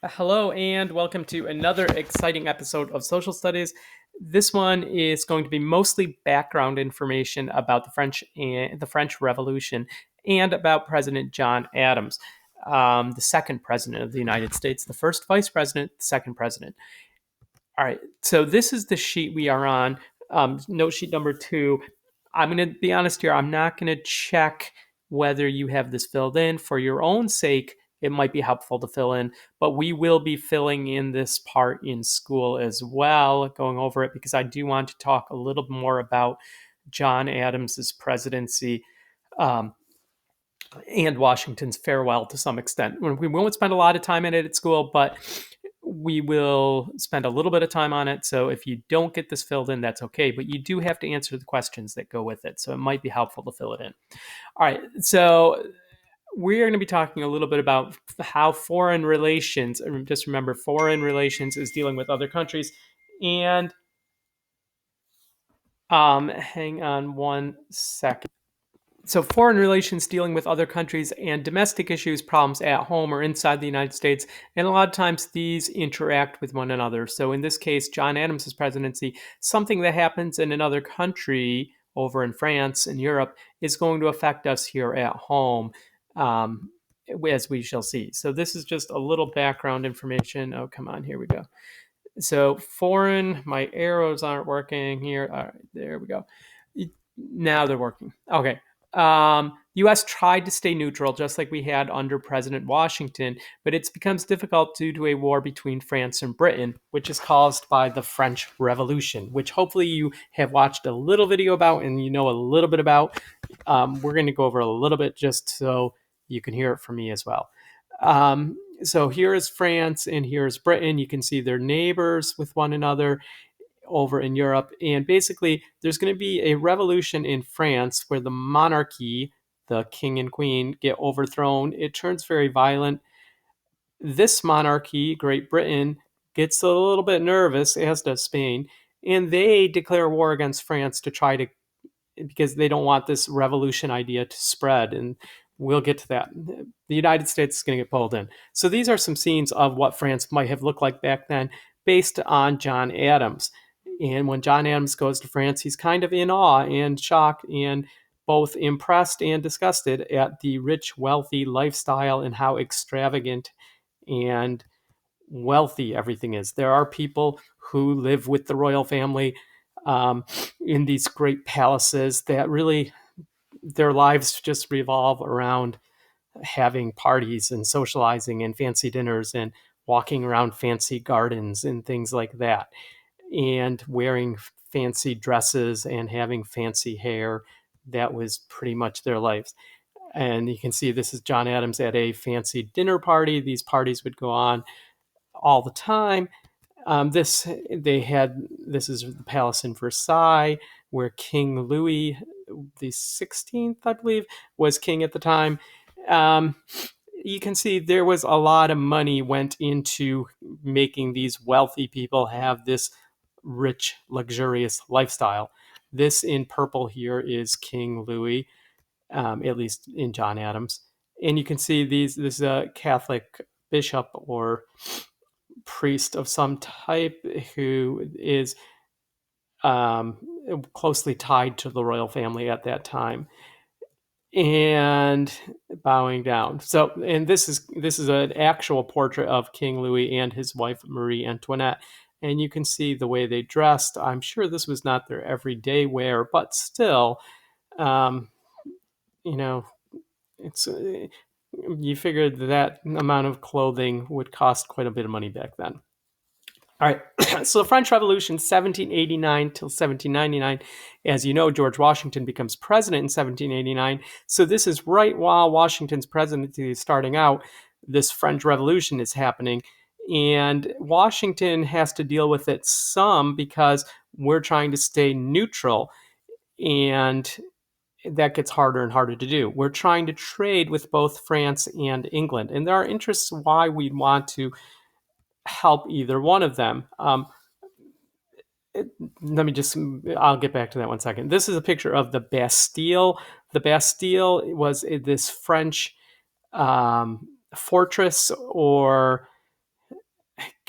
Hello, and welcome to another exciting episode of Social Studies. This one is going to be mostly background information about the French Revolution and about President John Adams, the second president of the United States, the first vice president, the second president. All right, so this is the sheet we are on, note sheet number 2. I'm going to be honest here. I'm not going to check whether you have this filled in. For your own sake, it might be helpful to fill in, but we will be filling in this part in school as well, going over it because I do want to talk a little more about John Adams's presidency. Um, and Washington's farewell to some extent. We won't spend a lot of time in it at school, but we will spend a little bit of time on it. So if you don't get this filled in, that's okay. But you do have to answer the questions that go with it. So it might be helpful to fill it in. All right. So we're going to be talking a little bit about how foreign relations, just remember, foreign relations is dealing with other countries. And hang on one second. So foreign relations dealing with other countries and domestic issues, problems at home or inside the United States, and a lot of times these interact with one another. So in this case, John Adams's presidency, something that happens in another country over in France and Europe is going to affect us here at home, um, as we shall see. So this is just a little background information. Oh, come on, here we go. So foreign, my arrows aren't working here. All right, there we go. Now they're working. Okay. U.S. tried to stay neutral, just like we had under President Washington, but it becomes difficult due to a war between France and Britain, which is caused by the French Revolution, which hopefully you have watched a little video about and you know a little bit about. We're going to go over a little bit just so you can hear it from me as well. So here is France and here is Britain. You can see they're neighbors with one another over in Europe. And basically, there's going to be a revolution in France where the monarchy, the king and queen, get overthrown. It turns very violent. This monarchy, Great Britain, gets a little bit nervous, as does Spain, and they declare war against France to try to, because they don't want this revolution idea to spread. And we'll get to that. The United States is going to get pulled in. So these are some scenes of what France might have looked like back then based on John Adams. And when John Adams goes to France, he's kind of in awe and shocked and both impressed and disgusted at the rich, wealthy lifestyle and how extravagant and wealthy everything is. There are people who live with the royal family in these great palaces that really their lives just revolve around having parties and socializing and fancy dinners and walking around fancy gardens and things like that, and wearing fancy dresses and having fancy hair. That was pretty much their lives. And you can see this is John Adams at a fancy dinner party. These parties would go on all the time. This is the palace in Versailles, where King Louis the 16th, I believe, was king at the time. Um, you can see there was a lot of money went into making these wealthy people have this rich, luxurious lifestyle. This in purple here is King Louis, at least in John Adams. And you can see this is a Catholic bishop or priest of some type who is um, closely tied to the royal family at that time, and bowing down. So, and this is an actual portrait of King Louis and his wife Marie Antoinette, and you can see the way they dressed. I'm sure this was not their everyday wear, but still, um, you know, it's you figured that amount of clothing would cost quite a bit of money back then. All right, so the French Revolution, 1789 till 1799. As you know, George Washington becomes president in 1789. So this is right while Washington's presidency is starting out. This French Revolution is happening, and Washington has to deal with it some because we're trying to stay neutral, and that gets harder and harder to do. We're trying to trade with both France and England, and there are interests why we'd want to help either one of them. Let me just, I'll get back to that one second. This is a picture of the Bastille. The Bastille was this French fortress or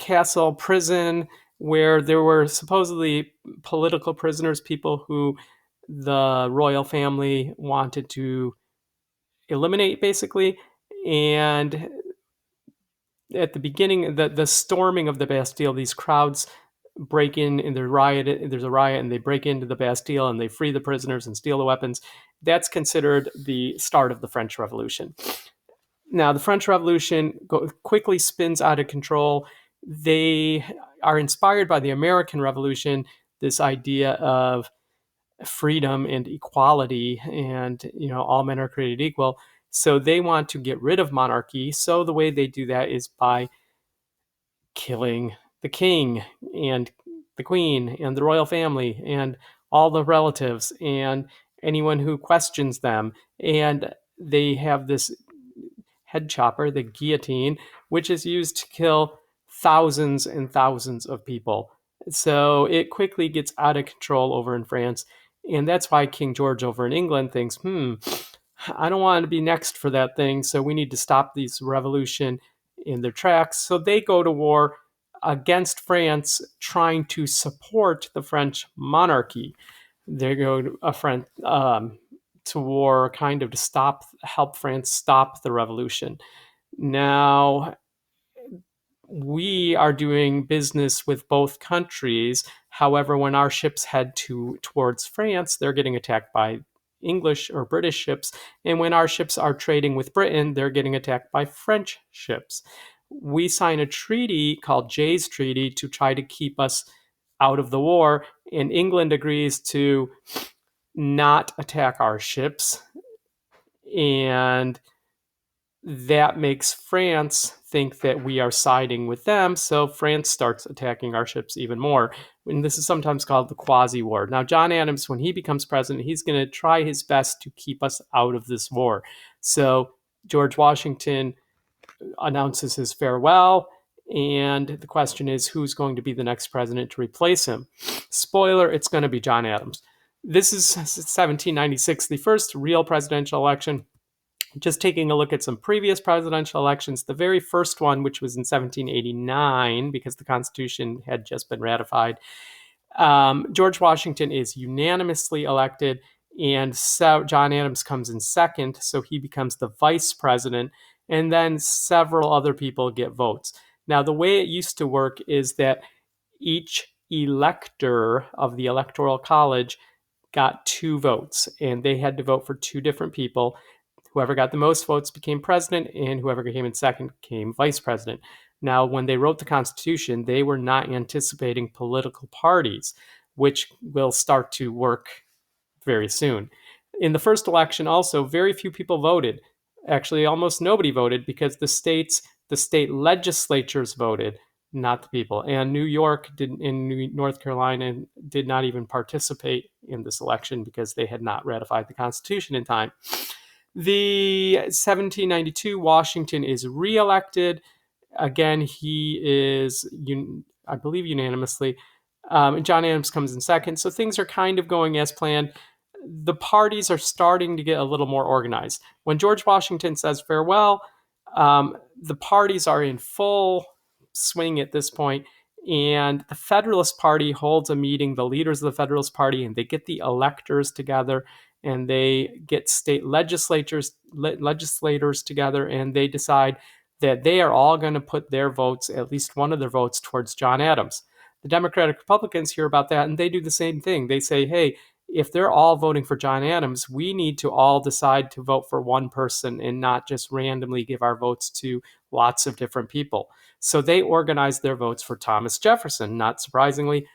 castle prison where there were supposedly political prisoners, people who the royal family wanted to eliminate, basically. And at the beginning, the storming of the Bastille, these crowds break in and there's a riot, and they break into the Bastille and they free the prisoners and steal the weapons. That's considered the start of the French Revolution. Now, the French Revolution quickly spins out of control. They are inspired by the American Revolution, this idea of freedom and equality, and all men are created equal. So they want to get rid of monarchy. So the way they do that is by killing the king and the queen and the royal family and all the relatives and anyone who questions them. And they have this head chopper, the guillotine, which is used to kill thousands and thousands of people. So it quickly gets out of control over in France. And that's why King George over in England thinks, I don't want to be next for that thing. So we need to stop these revolution in their tracks. So they go to war against France, trying to support the French monarchy. They go to war kind of to help France stop the revolution. Now, we are doing business with both countries. However, when our ships head towards France, they're getting attacked by English or British ships. And when our ships are trading with Britain, they're getting attacked by French ships. We sign a treaty called Jay's Treaty to try to keep us out of the war. And England agrees to not attack our ships. And that makes France think that we are siding with them. So France starts attacking our ships even more. And this is sometimes called the quasi war. Now, John Adams, when he becomes president, he's going to try his best to keep us out of this war. So George Washington announces his farewell. And the question is, who's going to be the next president to replace him? Spoiler, it's going to be John Adams. This is 1796, the first real presidential election. Just taking a look at some previous presidential elections, the very first one, which was in 1789, because the Constitution had just been ratified, George Washington is unanimously elected, and so John Adams comes in second, so he becomes the vice president, and then several other people get votes. Now, the way it used to work is that each elector of the Electoral College got 2 votes, and they had to vote for 2 different people. Whoever got the most votes became president, and whoever came in second became vice president. Now, when they wrote the Constitution, they were not anticipating political parties, which will start to work very soon. In the first election, also, very few people voted. Actually, almost nobody voted because the state legislatures voted, not the people. And North Carolina did not even participate in this election because they had not ratified the Constitution in time. The 1792 Washington is reelected. Again, he is, I believe, unanimously. John Adams comes in second. So things are kind of going as planned. The parties are starting to get a little more organized. When George Washington says farewell, the parties are in full swing at this point. And the Federalist Party holds a meeting, the leaders of the Federalist Party, and they get the electors together, and they get state legislators together, and they decide that they are all going to put their votes, at least one of their votes, towards John Adams. The Democratic Republicans hear about that, and they do the same thing. They say, hey, if they're all voting for John Adams, we need to all decide to vote for one person and not just randomly give our votes to lots of different people. So they organized their votes for Thomas Jefferson, not surprisingly.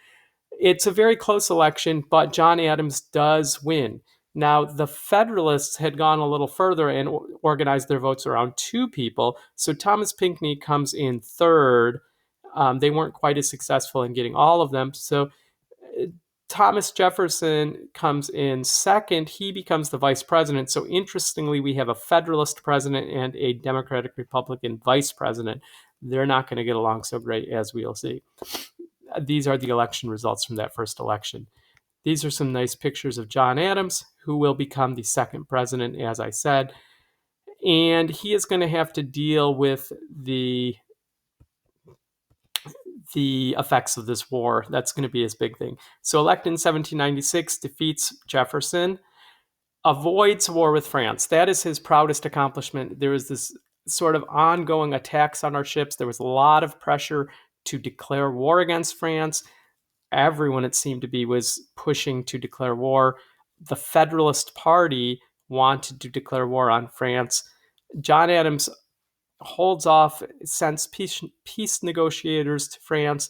It's a very close election, but John Adams does win. Now, the Federalists had gone a little further and organized their votes around 2 people. So Thomas Pinckney comes in third. They weren't quite as successful in getting all of them. So Thomas Jefferson comes in second. He becomes the vice president. So interestingly, we have a Federalist president and a Democratic Republican vice president. They're not going to get along so great, as we'll see. These are the election results from that first election. These are some nice pictures of John Adams, who will become the second president, as I said. And he is going to have to deal with the the effects of this war. That's going to be his big thing. So elected in 1796, defeats Jefferson, avoids war with France. That is his proudest accomplishment. There was this sort of ongoing attacks on our ships. There was a lot of pressure to declare war against France. Everyone, it seemed to be, was pushing to declare war. The Federalist Party wanted to declare war on France. John Adams holds off, sends peace negotiators to France,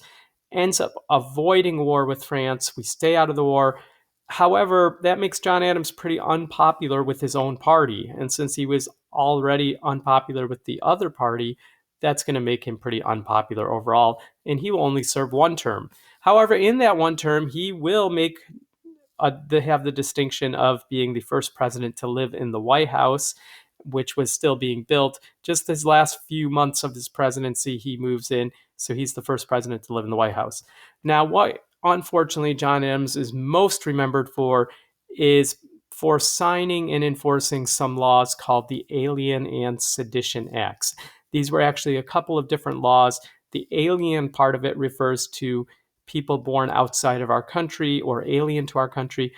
ends up avoiding war with France. We stay out of the war. However, that makes John Adams pretty unpopular with his own party. And since he was already unpopular with the other party, that's going to make him pretty unpopular overall. And he will only serve one term. However, in that one term, he will they have the distinction of being the first president to live in the White House, which was still being built. Just his last few months of his presidency, he moves in. So he's the first president to live in the White House. Now, what unfortunately John Adams is most remembered for is for signing and enforcing some laws called the Alien and Sedition Acts. These were actually a couple of different laws. The alien part of it refers to people born outside of our country or alien to our country,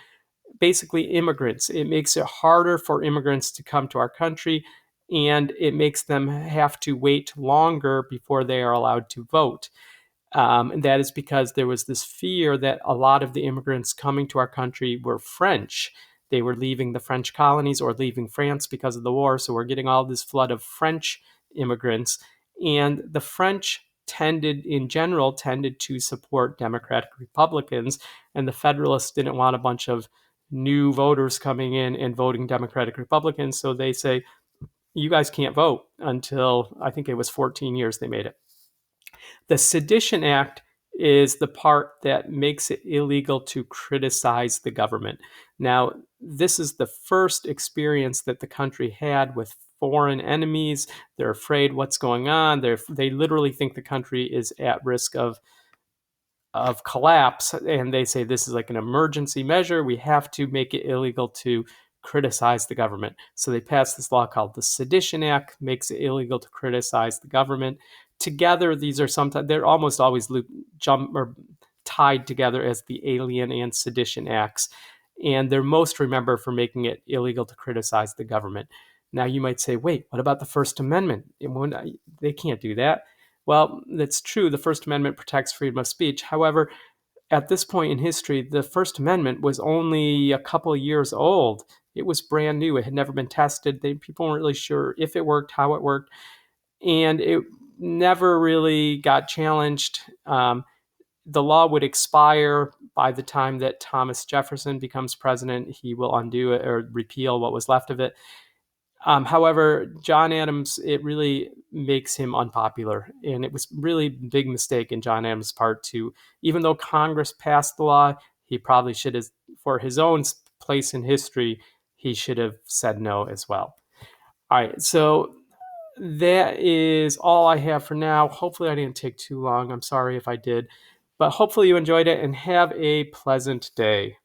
basically immigrants. It makes it harder for immigrants to come to our country, and it makes them have to wait longer before they are allowed to vote. And that is because there was this fear that a lot of the immigrants coming to our country were French. They were leaving the French colonies or leaving France because of the war. So we're getting all this flood of French immigrants. And the French in general, tended to support Democratic Republicans. And the Federalists didn't want a bunch of new voters coming in and voting Democratic Republicans. So they say, you guys can't vote until, I think it was 14 years they made it. The Sedition Act is the part that makes it illegal to criticize the government. Now, this is the first experience that the country had with foreign enemies. They're afraid what's going on. They literally think the country is at risk of collapse, and they say this is like an emergency measure. We have to make it illegal to criticize the government. So they passed this law called the Sedition Act, makes it illegal to criticize the government. Together, these are sometimes, they're almost always tied together as the Alien and Sedition Acts, and they're most remembered for making it illegal to criticize the government. Now you might say, wait, what about the First Amendment? They can't do that. Well, that's true. The First Amendment protects freedom of speech. However, at this point in history, the First Amendment was only a couple of years old. It was brand new. It had never been tested. People weren't really sure if it worked, how it worked, and it never really got challenged. The law would expire by the time that Thomas Jefferson becomes president. He will undo it or repeal what was left of it. However, John Adams, it really makes him unpopular. And it was really a big mistake in John Adams' part to, even though Congress passed the law, he probably should have, for his own place in history, he should have said no as well. All right, so that is all I have for now. Hopefully I didn't take too long. I'm sorry if I did. But hopefully you enjoyed it, and have a pleasant day.